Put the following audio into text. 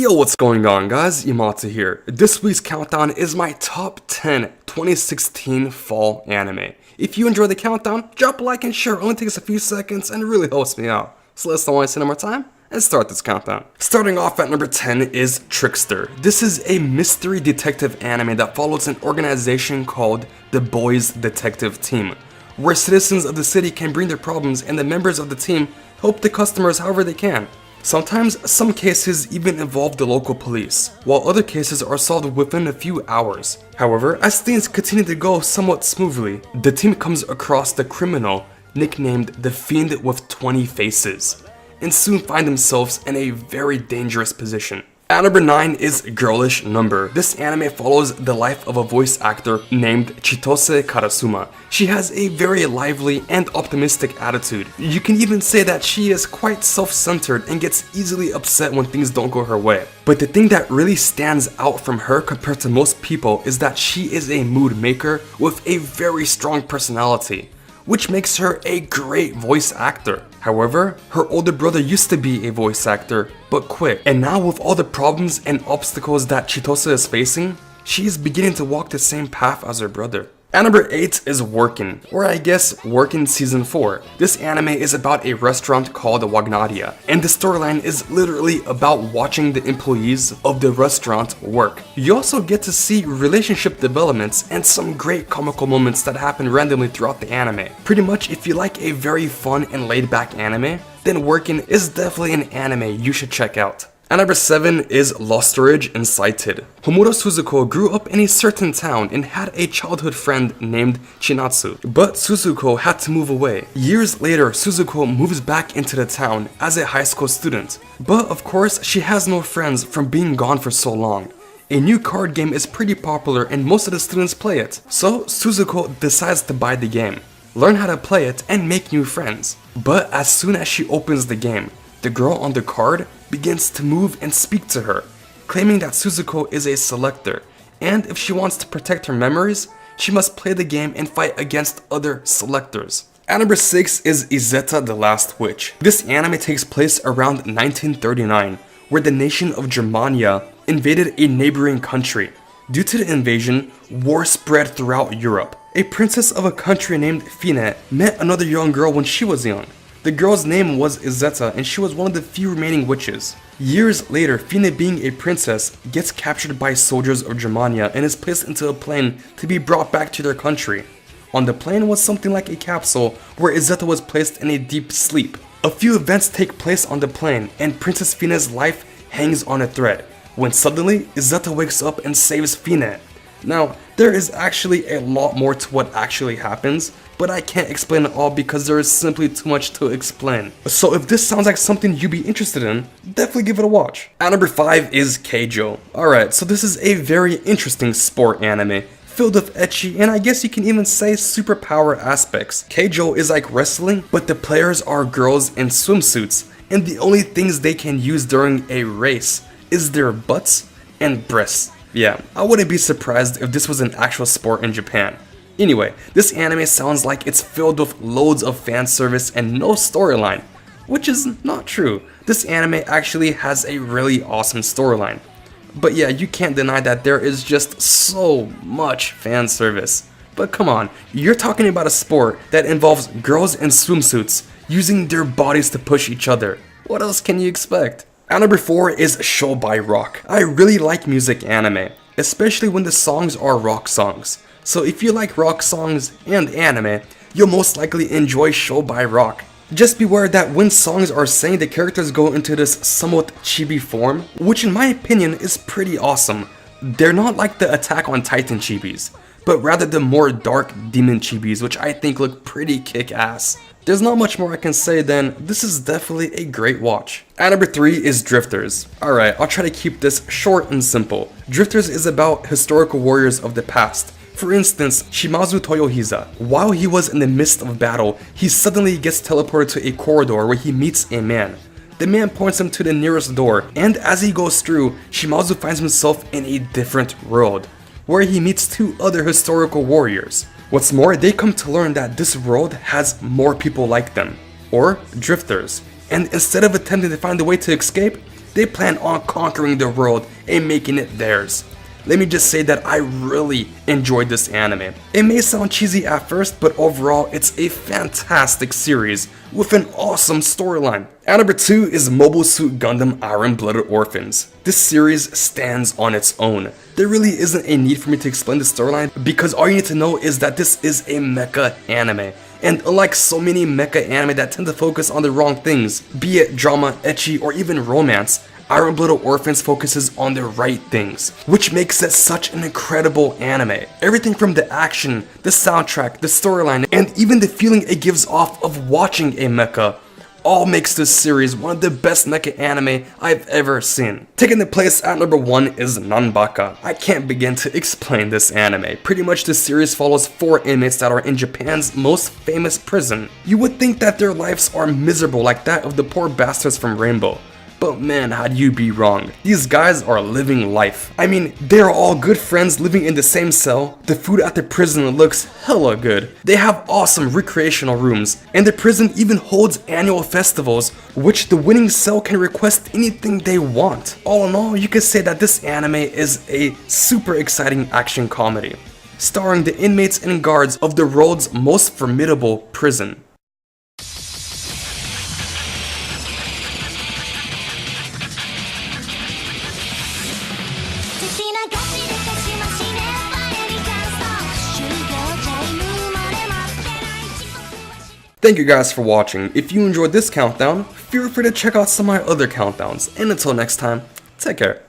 Yo, what's going on guys? Yamata here. This week's countdown is my top 10 2016 fall anime. If you enjoy the countdown, drop a like and share. It only takes a few seconds and really helps me out. So let's not waste any more time and start this countdown. Starting off at number 10 is Trickster. This is a mystery detective anime that follows an organization called the Boys Detective Team, where citizens of the city can bring their problems and the members of the team help the customers however they can. Sometimes, some cases even involve the local police, while other cases are solved within a few hours. However, as things continue to go somewhat smoothly, the team comes across the criminal nicknamed the Fiend with 20 Faces, and soon find themselves in a very dangerous position. At number 9 is Girlish Number. This anime follows the life of a voice actor named Chitose Karasuma. She has a very lively and optimistic attitude. You can even say that she is quite self-centered and gets easily upset when things don't go her way. But the thing that really stands out from her compared to most people is that she is a mood maker with a very strong personality, which makes her a great voice actor. However, her older brother used to be a voice actor, but quit. And now with all the problems and obstacles that Chitose is facing, she is beginning to walk the same path as her brother. At number 8 is Workin', or I guess Workin' Season 4. This anime is about a restaurant called Wagnaria, and the storyline is literally about watching the employees of the restaurant work. You also get to see relationship developments and some great comical moments that happen randomly throughout the anime. Pretty much if you like a very fun and laid back anime, then Workin' is definitely an anime you should check out. At number 7 is Losteridge Incited. Homura Suzuko grew up in a certain town and had a childhood friend named Chinatsu, but Suzuko had to move away. Years later, Suzuko moves back into the town as a high school student, but of course she has no friends from being gone for so long. A new card game is pretty popular and most of the students play it, so Suzuko decides to buy the game, learn how to play it, and make new friends. But as soon as she opens the game, the girl on the card begins to move and speak to her, claiming that Suzuko is a selector, and if she wants to protect her memories, she must play the game and fight against other selectors. At number 6 is Izetta the Last Witch. This anime takes place around 1939, where the nation of Germania invaded a neighboring country. Due to the invasion, war spread throughout Europe. A princess of a country named Fine met another young girl when she was young. The girl's name was Izetta, and she was one of the few remaining witches. Years later, Fine, being a princess, gets captured by soldiers of Germania and is placed into a plane to be brought back to their country. On the plane was something like a capsule where Izetta was placed in a deep sleep. A few events take place on the plane, and Princess Fine's life hangs on a thread, when suddenly Izetta wakes up and saves Fine. Now, there is actually a lot more to what actually happens, but I can't explain it all because there is simply too much to explain. So if this sounds like something you'd be interested in, definitely give it a watch. At number 5 is Keijo. Alright, so this is a very interesting sport anime, filled with ecchi and I guess you can even say superpower aspects. Keijo is like wrestling, but the players are girls in swimsuits, and the only things they can use during a race is their butts and breasts. Yeah, I wouldn't be surprised if this was an actual sport in Japan. Anyway, this anime sounds like it's filled with loads of fan service and no storyline, which is not true. This anime actually has a really awesome storyline. But yeah, you can't deny that there is just so much fan service. But come on, you're talking about a sport that involves girls in swimsuits using their bodies to push each other. What else can you expect? At number 4 is Show by Rock. I really like music anime, especially when the songs are rock songs. So if you like rock songs and anime, you'll most likely enjoy Show by Rock. Just beware that when songs are saying the characters go into this somewhat chibi form, which in my opinion is pretty awesome. They're not like the Attack on Titan chibis, but rather the more dark demon chibis, which I think look pretty kick-ass. There's not much more I can say than this is definitely a great watch. At number 3 is Drifters. Alright, I'll try to keep this short and simple. Drifters is about historical warriors of the past. For instance, Shimazu Toyohisa. While he was in the midst of battle, he suddenly gets teleported to a corridor where he meets a man. The man points him to the nearest door, and as he goes through, Shimazu finds himself in a different world, where he meets 2 other historical warriors. What's more, they come to learn that this world has more people like them, or drifters, and instead of attempting to find a way to escape, They plan on conquering the world and making it theirs. Let me just say that I really enjoyed this anime. It may sound cheesy at first, but overall it's a fantastic series with an awesome storyline. At number 2 is Mobile Suit Gundam Iron Blooded Orphans. This series stands on its own. There really isn't a need for me to explain the storyline because all you need to know is that this is a mecha anime. And unlike so many mecha anime that tend to focus on the wrong things, be it drama, ecchi, or even romance, Iron Blooded Orphans focuses on the right things, which makes it such an incredible anime. Everything from the action, the soundtrack, the storyline, and even the feeling it gives off of watching a mecha all makes this series one of the best mecha anime I've ever seen. Taking the place at number 1 is Nanbaka. I can't begin to explain this anime. Pretty much the series follows 4 inmates that are in Japan's most famous prison. You would think that their lives are miserable like that of the poor bastards from Rainbow. But man, how'd you be wrong? These guys are living life. I mean, they're all good friends living in the same cell. The food at the prison looks hella good. They have awesome recreational rooms. And the prison even holds annual festivals, which the winning cell can request anything they want. All in all, you could say that this anime is a super exciting action comedy, starring the inmates and guards of the world's most formidable prison. Thank you guys for watching. If you enjoyed this countdown, feel free to check out some of my other countdowns. And until next time, take care.